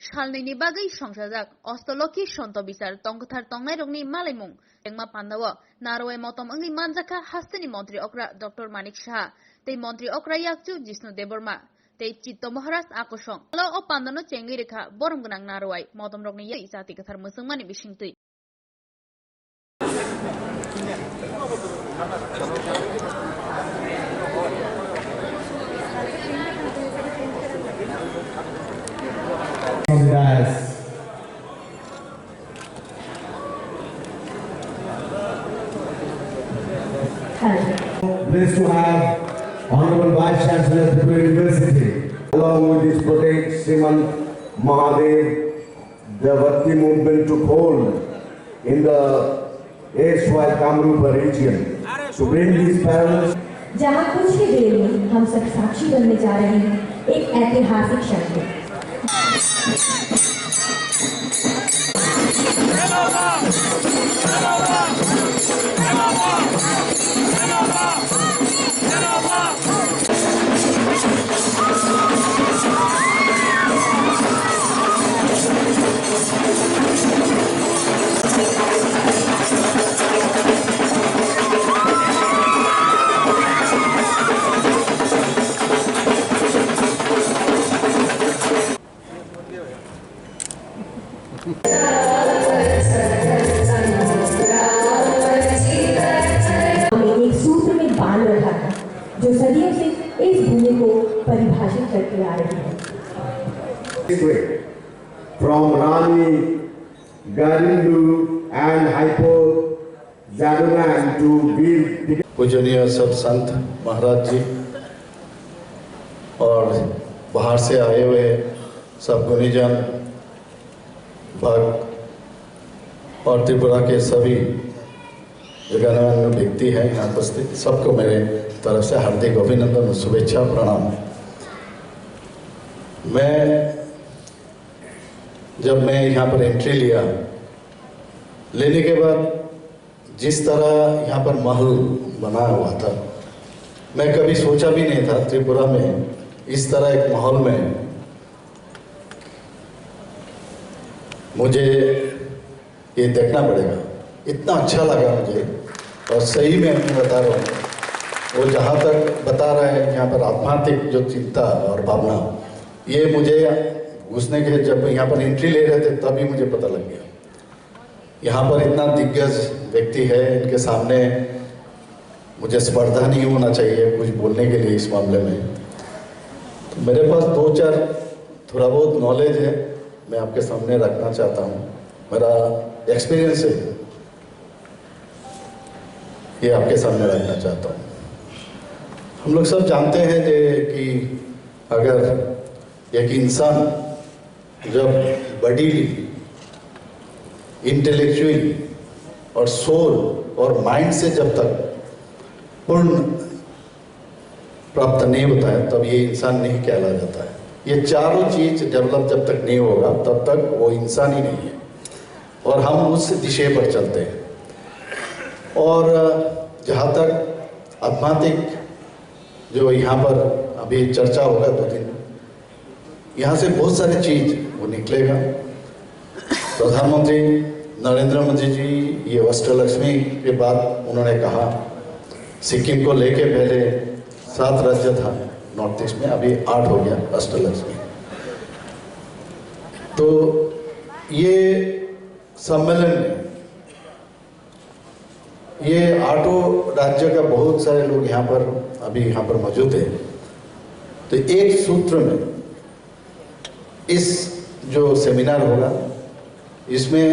Shalnini bagai songsajak Ostoloki sonto bisar tongkathar tongnai rongni malaimung engma pandawa naroe motom angni manjaka hastini Montri Okra Dr. Manik Shah tei Montri Okra yakju Jishnu Deborma tei Chitto Maharaj Akosong lo o pandano chengi rekha borom gunang naroai motom rongni yai jati kathar musungmani bisingtui Blessed to have Honorable Vice Chancellor of Tripura University, along with his protege Srimant Mahadev. The Bhakti movement took hold in the erstwhile Kamrupa region to bring these parallels. जहाँ कुछ ही देर में हम सब साक्षी बनने जा रहे हैं एक ऐतिहासिक क्षण के। जो सदियों से इस भूमि को परिभाषित करते आ रही है। From Rani, Garindu and Hypo Zadunan to Veer पूजनीय सब संत महाराज जी और बाहर से आए हुए सब गुणीजन भक्त और त्रिपुरा के सभी गणमान्य व्यक्ति हैं यहाँ उपस्थित, सबको मेरे तरफ से हार्दिक अभिनंदन और शुभेच्छा प्रणाम। जब मैं यहाँ पर एंट्री लेने के बाद जिस तरह यहाँ पर महल बना हुआ था, मैं कभी सोचा भी नहीं था त्रिपुरा में इस तरह एक माहौल में मुझे ये देखना पड़ेगा। इतना अच्छा लगा मुझे, और सही में मैं बता रहा हूँ, वो जहाँ तक बता रहे हैं यहाँ पर आध्यात्मिक जो चिंता और भावना, ये मुझे घुसने के जब यहाँ पर एंट्री ले रहे थे तभी मुझे पता लग गया। यहाँ पर इतना दिग्गज व्यक्ति है, इनके सामने मुझे स्पर्धा नहीं होना चाहिए कुछ बोलने के लिए इस मामले में। तो मेरे पास दो चार थोड़ा बहुत नॉलेज है, मैं आपके सामने रखना चाहता हूँ। मेरा एक्सपीरियंस है, ये आपके सामने रखना चाहता हूँ। हम लोग सब जानते हैं कि अगर एक इंसान जब बॉडीली, इंटेलेक्चुअली और सोल और माइंड से जब तक पूर्ण प्राप्त नहीं होता है तब ये इंसान नहीं कहला जाता है। ये चारों चीज डेवलप जब तक नहीं होगा तब तक वो इंसान ही नहीं है, और हम उस दिशा पर चलते हैं। और जहाँ तक आध्यात्मिक जो यहाँ पर अभी चर्चा होगा 2 दिन, यहाँ से बहुत सारी चीज वो निकलेगा। प्रधानमंत्री नरेंद्र मोदी जी ये अष्टलक्ष्मी के बाद उन्होंने कहा, सिक्किम को लेके पहले 7 राज्य था नॉर्थ ईस्ट में, अभी 8 हो गया अष्टलक्ष्मी। तो ये सम्मेलन में ये 8 राज्य का बहुत सारे लोग यहाँ पर मौजूद है। तो एक सूत्र में इस जो सेमिनार होगा, इसमें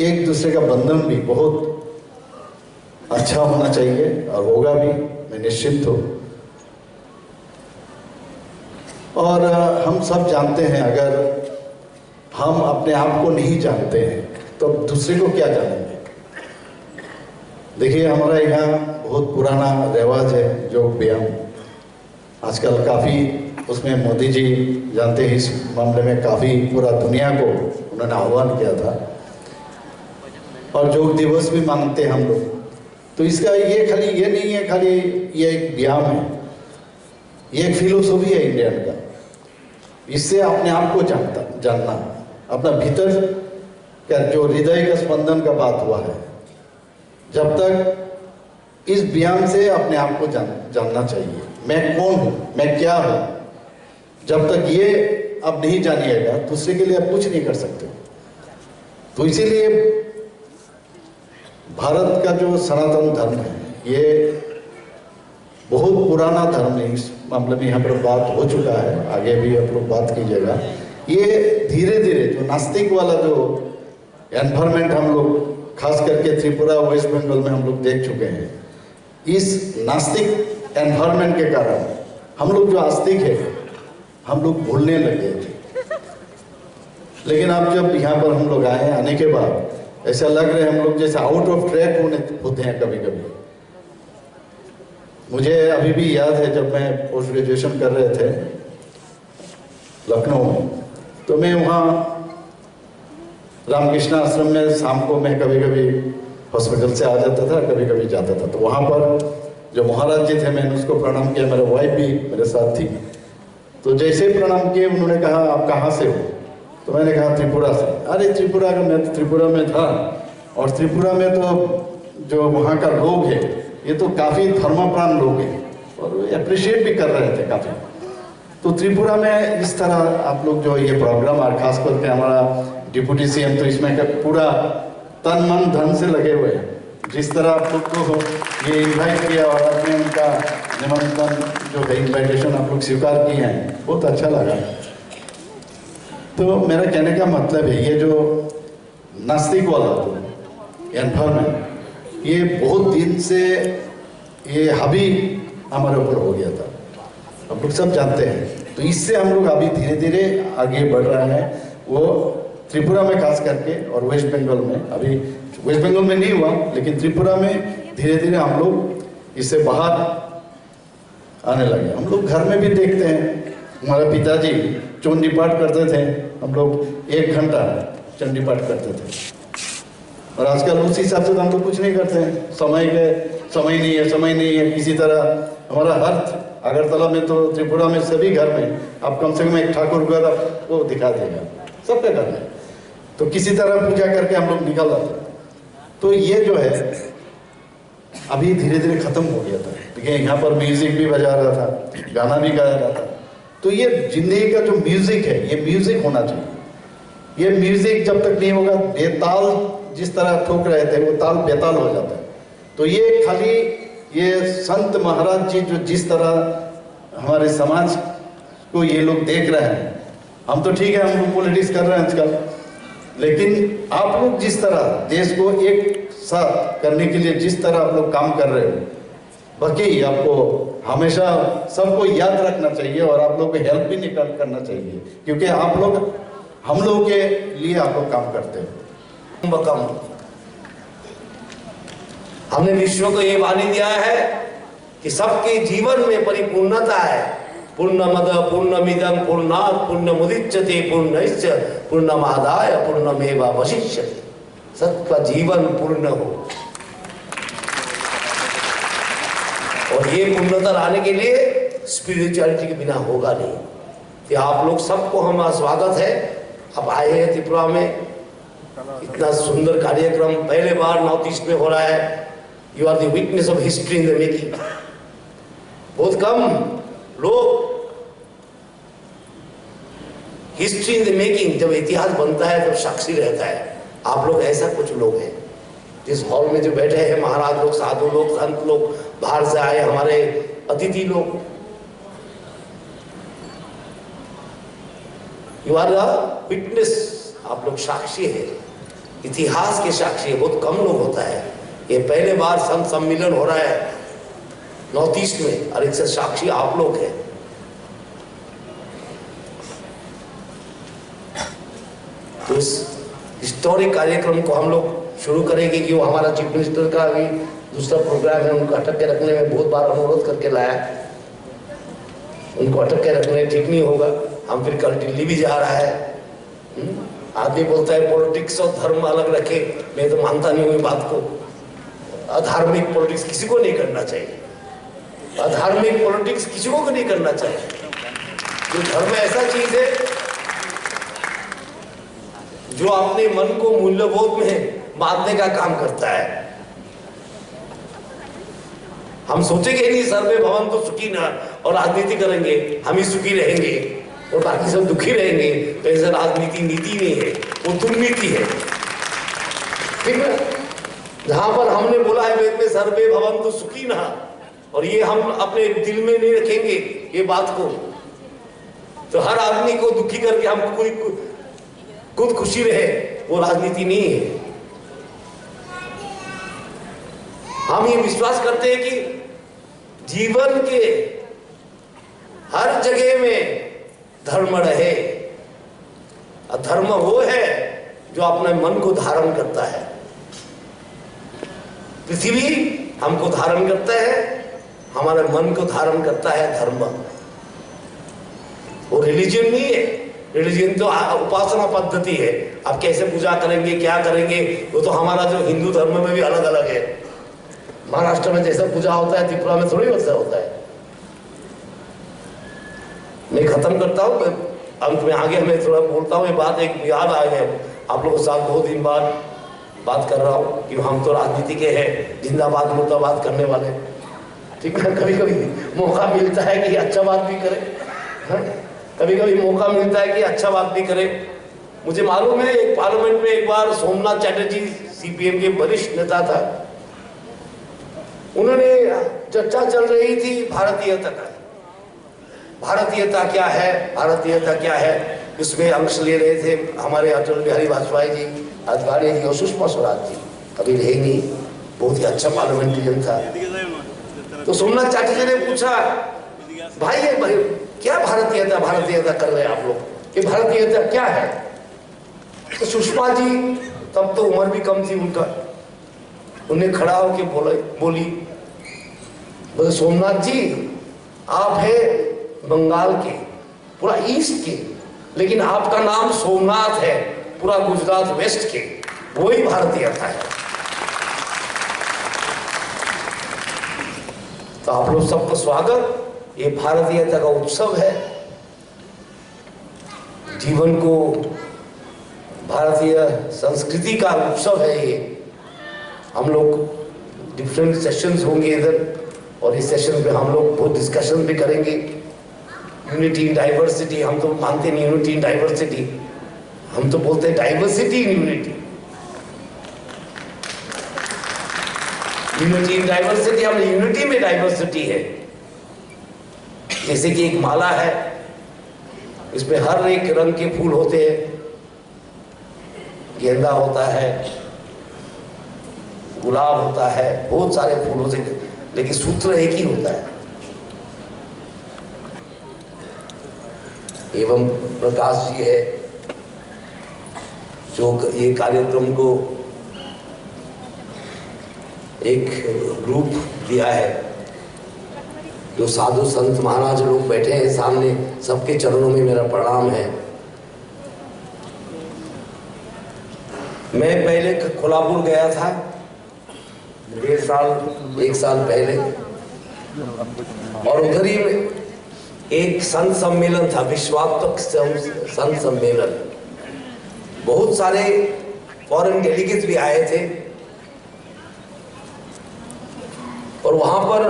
एक दूसरे का बंधन भी बहुत अच्छा होना चाहिए और होगा भी, मैं निश्चित हूँ। और हम सब जानते हैं, अगर हम अपने आप को नहीं जानते हैं तो दूसरे को क्या जानेंगे। देखिए, हमारा यहाँ बहुत पुराना रिवाज है योग व्यायाम, आजकल काफ़ी उसमें मोदी जी जानते हैं इस मामले में काफ़ी पूरा दुनिया को उन्होंने आह्वान किया था, और योग दिवस भी मानते हैं हम लोग। तो इसका ये नहीं है खाली ये एक व्यायाम है, ये एक फिलोसॉफी है इंडियन का। इससे अपने आप को जानना अपना भीतर का जो हृदय का स्पंदन का बात हुआ है, जब तक इस बयान से अपने आप को जानना चाहिए, मैं कौन हूँ, मैं क्या हूँ, जब तक ये आप नहीं जानिएगा दूसरे के लिए आप कुछ नहीं कर सकते। तो इसीलिए भारत का जो सनातन धर्म है ये बहुत पुराना धर्म है। इस मामले में यहाँ पर बात हो चुका है, आगे भी आप लोग बात कीजिएगा। ये धीरे धीरे जो नास्तिक वाला जो एनवायरमेंट हम लोग खास करके त्रिपुरा वेस्ट बंगाल में हम लोग देख चुके हैं, इस नास्तिक एनवायरमेंट के कारण हम लोग जो आस्तिक है हम लोग भूलने लगे थे। लेकिन अब जब यहाँ पर हम लोग आए, आने के बाद ऐसा लग रहा है हम लोग जैसे आउट ऑफ ट्रैक होते हैं कभी कभी। मुझे अभी भी याद है जब मैं पोस्ट ग्रेजुएशन कर रहे थे लखनऊ में, तो मैं वहाँ रामकृष्ण आश्रम में शाम को मैं कभी कभी हॉस्पिटल से आ जाता था, कभी कभी जाता था। तो वहाँ पर जो महाराज जी थे मैंने उसको प्रणाम किया, मेरे वाइफ भी मेरे साथ थी। तो जैसे प्रणाम किए उन्होंने कहा आप कहाँ से हो? तो मैंने कहा त्रिपुरा से। अरे त्रिपुरा का, मैं तो त्रिपुरा में था और त्रिपुरा में तो जो वहाँ का लोग है ये तो काफ़ी धर्मप्राण लोग हैं और अप्रिशिएट भी कर रहे थे काफ़ी। तो त्रिपुरा में इस तरह आप लोग जो ये प्रोग्राम और खास करके हमारा डिप्टी सीएम तो इसमें पूरा तन मन धन से लगे हुए हैं। जिस तरह आप लोग को ये इन्वाइट किया और आपने उनका निमंत्रण जो है इन्वाइटेशन आप लोग स्वीकार किए हैं, बहुत अच्छा लगा। तो मेरा कहने का मतलब है ये जो नास्तिक वाला एनवायरमेंट ये बहुत दिन से ये हावी हमारे ऊपर हो गया था, आप लोग सब जानते हैं। तो इससे हम लोग अभी धीरे धीरे आगे बढ़ रहे हैं, वो त्रिपुरा में खास करके और वेस्ट बंगाल में। अभी वेस्ट बंगाल में नहीं हुआ लेकिन त्रिपुरा में धीरे धीरे हम लोग इससे बाहर आने लगे। हम लोग घर में भी देखते हैं, हमारे पिताजी चंडी पाठ करते थे, हम लोग 1 घंटा चंडी पाठ करते थे। और आजकल उस हिसाब से तो हम लोग कुछ नहीं करते हैं, समय नहीं है किसी तरह। हमारा हर अगरतला में तो त्रिपुरा में सभी घर में आप कम से कम एक ठाकुर घर आपको दिखा देगा, सबके घर में। तो किसी तरह पूजा करके हम लोग निकल आते। तो ये जो है अभी धीरे धीरे खत्म हो गया था। देखिए यहाँ पर म्यूजिक भी बजा रहा था, गाना भी गाया रहा था। तो ये जिंदगी का जो म्यूजिक है ये म्यूजिक होना चाहिए। ये म्यूजिक जब तक नहीं होगा, बेताल जिस तरह ठोक रहे थे वो ताल बेताल हो जाता है। तो ये खाली ये संत महाराज जी जो जिस तरह हमारे समाज को ये लोग देख रहे हैं, हम तो ठीक है हम लोग पॉलिटिक्स कर रहे हैं आजकल, लेकिन आप लोग जिस तरह देश को एक साथ करने के लिए जिस तरह आप लोग काम कर रहे हो, बाकी आपको हमेशा सबको याद रखना चाहिए और आप लोग को हेल्प भी निकाल करना चाहिए, क्योंकि आप लोग हम लोगों के लिए आप लोग काम करते हैं। हमने विश्व को ये वाणी दिया है कि सबके जीवन में परिपूर्णता है। पूर्णमद पूर्णमिदं पूर्णात् पूर्णमुदच्यते पूर्णस्य पूर्णमादाय पूर्णमेवावशिष्यते। सबका जीवन पूर्ण हो और ये पूर्णता लाने के लिए स्पिरिचुअलिटी के बिना होगा नहीं। कि आप लोग सबको हमारा स्वागत है, आप आए हैं त्रिपुरा में, इतना सुंदर कार्यक्रम पहले बार नॉर्थ ईस्ट में हो रहा है। You are the witness of history in the making. बहुत कम लोग हिस्ट्री इन द मेकिंग, जब इतिहास बनता है तब साक्षी रहता है। आप लोग ऐसा कुछ लोग हैं जिस हॉल में जो बैठे हैं, महाराज लोग, साधु लोग, संत लोग, बाहर से आए हमारे अतिथि लोग, यू आर द विटनेस। आप लोग साक्षी है, इतिहास के साक्षी है। बहुत कम लोग होता है। ये पहले बार संत सम्मेलन हो रहा है नॉर्थ ईस्ट में और इससे साक्षी आप लोग हैं। तो इस हिस्टोरिक कार्यक्रम को हम लोग शुरू करेंगे कि वो हमारा चीफ मिनिस्टर का भी दूसरा प्रोग्राम है, उनको अटक के रखने में बहुत बार अनुरोध करके लाया। उनको अटक के रखने ठीक नहीं होगा। हम फिर कल दिल्ली भी जा रहा है। आदमी बोलता है पॉलिटिक्स और धर्म अलग रखे, मैं तो मानता नहीं हूँ बात को। अधार्मिक पॉलिटिक्स किसी को नहीं करना चाहिए। अधार्मिक पॉलिटिक्स किसी को नहीं करना चाहिए। जो धर्म ऐसा चीज है जो अपने मन को मूल्यबोध में बांधने का काम करता है। हम सोचेंगे नहीं सर्वे भवन तो सुखी ना और राजनीति करेंगे, हम ही सुखी रहेंगे और बाकी सब दुखी रहेंगे, तो ऐसा राजनीति नीति नहीं है, वो दुर्नीति है। ठीक है, जहां पर हमने बोला है वेद में सर्वे भवन तो सुखी ना, और ये हम अपने दिल में नहीं रखेंगे ये बात को, तो हर आदमी को दुखी करके हम खुद खुशी रहे, वो राजनीति नहीं है। हम ये विश्वास करते हैं कि जीवन के हर जगह में धर्म रहे। धर्म वो है जो अपने मन को धारण करता है। पृथ्वी हमको धारण करता है, हमारे मन को धारण करता है धर्म। वो रिलीजन नहीं है, रिलीजन तो उपासना पद्धति है। आप कैसे पूजा करेंगे, क्या करेंगे, वो तो हमारा जो हिंदू धर्म में भी अलग अलग है। महाराष्ट्र में जैसा पूजा होता है त्रिपुरा में थोड़ी वैसा होता है। मैं खत्म करता हूँ, अंत में आगे मैं थोड़ा बोलता हूँ। ये बात एक याद आ गया, आप लोगों के साथ बहुत दिन बाद बात कर रहा हूँ कि हम तो राजनीति के हैं, जिंदाबाद मुर्दाबाद करने वाले। ठीक है, कभी कभी मौका मिलता है कि अच्छा बात भी करे, कभी कभी मौका मिलता है कि अच्छा बात भी करे। मुझे मालूम है एक पार्लियामेंट में एक बार सोमनाथ चैटर्जी सीपीएम के वरिष्ठ नेता था, उन्होंने चर्चा चल रही थी भारतीयता का, भारतीयता क्या है, भारतीयता क्या है। उसमें अंश ले रहे थे हमारे अटल बिहारी वाजपेयी जी, आदरणीय जी और सुषमा स्वराज जी, अभी रहे नहीं, बहुत ही अच्छा पार्लियामेंट्रियन था। तो सोमनाथ चैटर्जी ने पूछा, भाई क्या भारतीयता भारतीयता कर रहे हैं आप लोग, ये भारतीयता क्या है। तो सुषमा जी, तब तो उम्र भी कम थी उनका, उन्हें खड़ा होकर बोली बोले सोमनाथ जी, आप है बंगाल के, पूरा ईस्ट के, लेकिन आपका नाम सोमनाथ है पूरा गुजरात वेस्ट के, वही भारतीयता है। तो आप लोग सबको स्वागत। ये भारतीयता का उत्सव है, जीवन को भारतीय संस्कृति का उत्सव है ये। हम लोग डिफरेंट सेशंस होंगे इधर, और इस सेशन पे हम लोग बहुत डिस्कशन भी करेंगे। यूनिटी इन डाइवर्सिटी, हम तो मानते नहीं यूनिटी इन डाइवर्सिटी, हम तो बोलते हैं diversity in unity. Unity in diversity, हम यूनिटी में डाइवर्सिटी है। जैसे कि एक माला है, इसमें हर एक रंग के फूल होते हैं, गेंदा होता है, गुलाब होता है, बहुत सारे फूल होते हैं, लेकिन सूत्र एक ही होता है। एवं प्रकाश जी है जो ये कार्यक्रम को एक रूप दिया है। जो साधु संत महाराज लोग बैठे हैं सामने, सबके चरणों में मेरा प्रणाम है। मैं पहले कोल्हापुर गया था 1 साल पहले, और उधर ही एक संत सम्मेलन था, विश्वात्मक संत सम्मेलन। बहुत सारे फॉरेन डेलीगेट्स भी आए थे, और वहां पर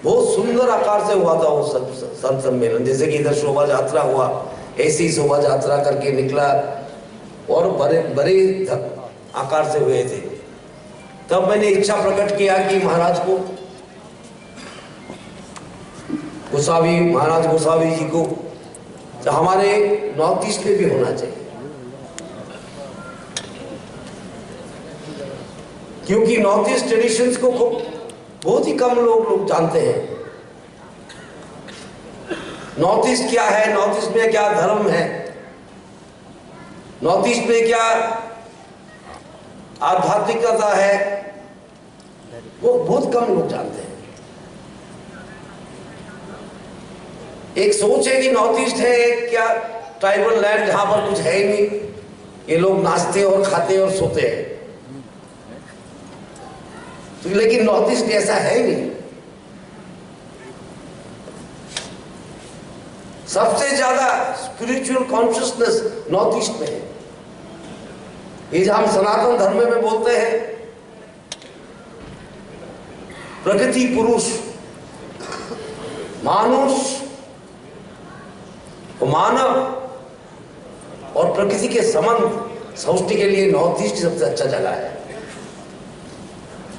बहुत सुंदर आकार से हुआ था वो संत सम्मेलन। जैसे कि इधर शोभा यात्रा हुआ, ऐसी शोभा यात्रा करके निकला, और बड़े बड़े आकार से हुए थे। तब मैंने इच्छा प्रकट किया कि महाराज को, गोसावी महाराज गोसावी जी को, तो हमारे नॉर्थ ईस्ट में भी होना चाहिए, क्योंकि नॉर्थ ईस्ट ट्रेडिशंस को बहुत ही कम लोग जानते हैं। नॉर्थ ईस्ट क्या है, नॉर्थ ईस्ट में क्या धर्म है, नॉर्थ ईस्ट में क्या आध्यात्मिकता है, वो बहुत कम लोग जानते हैं। एक सोच है कि नॉर्थ ईस्ट है क्या ट्राइबल लैंड जहां पर कुछ है ही नहीं, ये लोग नाचते और खाते और सोते हैं। तो लेकिन नॉर्थ ईस्ट ऐसा है ही नहीं। सबसे ज्यादा स्पिरिचुअल कॉन्शियसनेस नॉर्थ ईस्ट में है। ये जो हम सनातन धर्म में बोलते हैं प्रकृति पुरुष, मानुष, मानव और प्रकृति के संबंध समझने के लिए नॉर्थ ईस्ट सबसे अच्छा जगह है।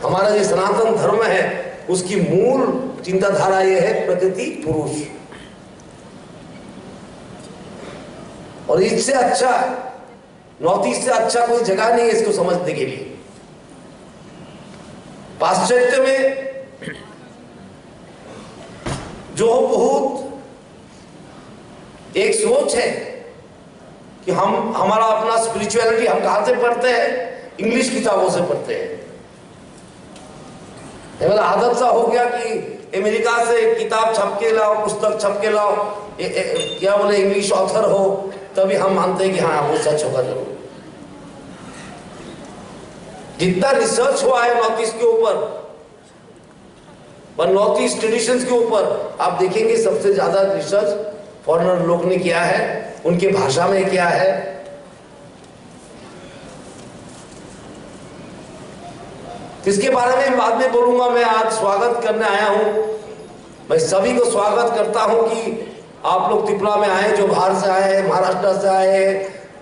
हमारा जो सनातन धर्म है उसकी मूल चिंताधारा यह है प्रकृति पुरुष, और इससे अच्छा नॉर्थ ईस्ट से अच्छा कोई जगह नहीं है इसको समझने के लिए। पाश्चात्य में जो बहुत एक सोच है कि हमारा अपना स्पिरिचुअलिटी हम कहां से पढ़ते हैं? इंग्लिश किताबों से पढ़ते हैं। मेरा आदत सा हो गया कि अमेरिका से किताब छप के लाओ, पुस्तक छप के लाओ, क्या बोले इंग्लिश ऑथर हो तभी हम मानते हैं कि हाँ वो सच होगा जरूर। जितना रिसर्च हुआ है नॉर्थ ईस्ट के ऊपर, पर नॉर्थ ईस्ट ट्रेडिशंस के ऊपर आप देखेंगे सबसे ज्यादा रिसर्च फॉरेनर लोग ने किया है, उनकी भाषा में किया है। इसके बारे में बाद में बोलूंगा। मैं आज स्वागत करने आया हूं। मैं सभी को स्वागत करता हूं कि आप लोग त्रिपुरा में आए, जो बाहर से आए हैं, महाराष्ट्र से आए हैं,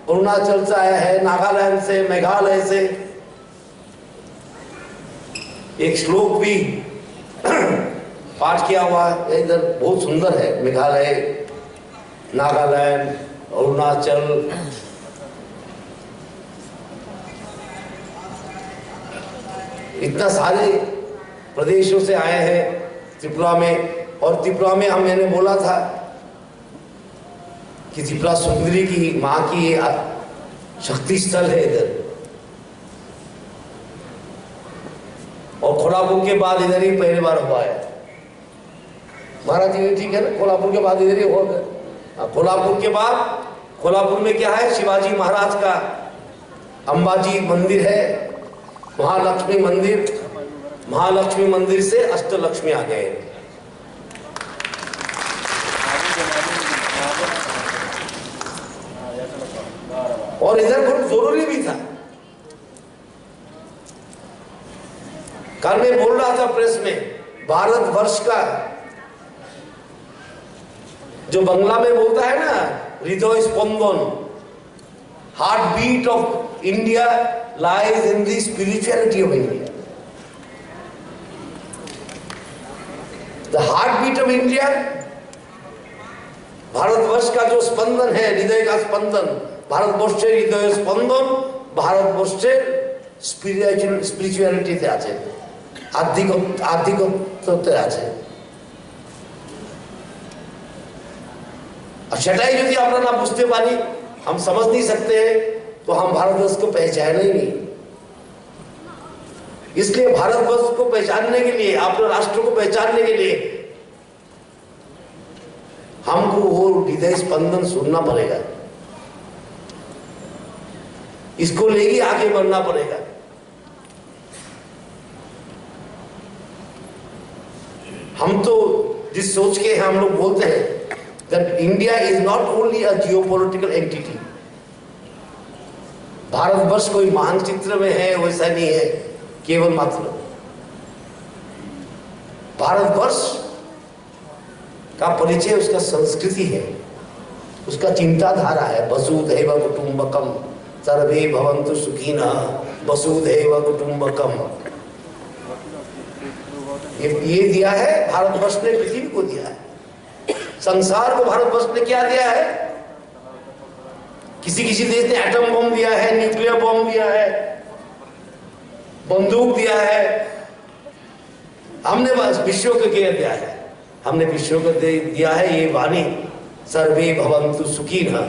अरुणाचल से आए हैं, नागालैंड से, मेघालय से। एक श्लोक भी पाठ किया हुआ है इधर, बहुत सुंदर है। मेघालय, नागालैंड, अरुणाचल, इतना सारे प्रदेशों से आए हैं त्रिपुरा में। और त्रिपुरा में मैंने बोला था कि त्रिपुरा सुंदरी की माँ की शक्ति स्थल है इधर, और कोल्हापुर के बाद इधर ही पहली बार हुआ है। महाराज जी ठीक है ना, कोल्हापुर के बाद इधर ही हो गए। कोल्हापुर के बाद, कोल्हापुर में क्या है? शिवाजी महाराज का अंबाजी मंदिर है, महालक्ष्मी मंदिर, महालक्ष्मी मंदिर से अष्टलक्ष्मी आ गए। और इधर बहुत जरूरी भी था। कल मैं बोल रहा था प्रेस में, भारतवर्ष का जो बंगला में बोलता है ना हृदय स्पंदन, heartbeat of India lies in the spirituality of India. The heartbeat of India, Bharatvarsh का जो स्पंदन है, हृदय का स्पंदन, भारतवर्षের হৃদয় স্পন্দন ভারতবর্ষের স্পিরিচুয়ালিটিতে আছে, আধ্যাত্মিকতাতে আছে। और সেটাই যদি আমরা না বুঝতে পারি, हम समझ नहीं सकते हैं, तो हम भारतवर्ष को पहचाने ही नहीं। इसलिए भारतवर्ष को पहचानने के लिए, अपने राष्ट्र को पहचानने के लिए हमको वो हृदय स्पंदन सुनना पड़ेगा, इसको लेके आगे बढ़ना पड़ेगा। हम तो जिस सोच के हम लोग बोलते हैं that India is not only a geopolitical entity, Bharatvarsh कोई मानचित्र में है वैसा नहीं है केवल मात्र। भारतवर्ष का परिचय उसका संस्कृति है, उसका चिंताधारा है। वसुधैव कुटुंबकम सर्वे भवन्तु सुखिनः वसुधैव कुटुंबकम, ये दिया है भारतवर्ष ने, पृथ्वी को दिया है, संसार को भारतवर्ष ने क्या दिया है? किसी किसी देश ने एटम बम दिया है, न्यूक्लियर बम दिया है, बंदूक दिया है। हमने बस विश्व को क्या दिया है? हमने विश्व को दिया है ये वाणी सर्वे भवन्तु सुखिनः,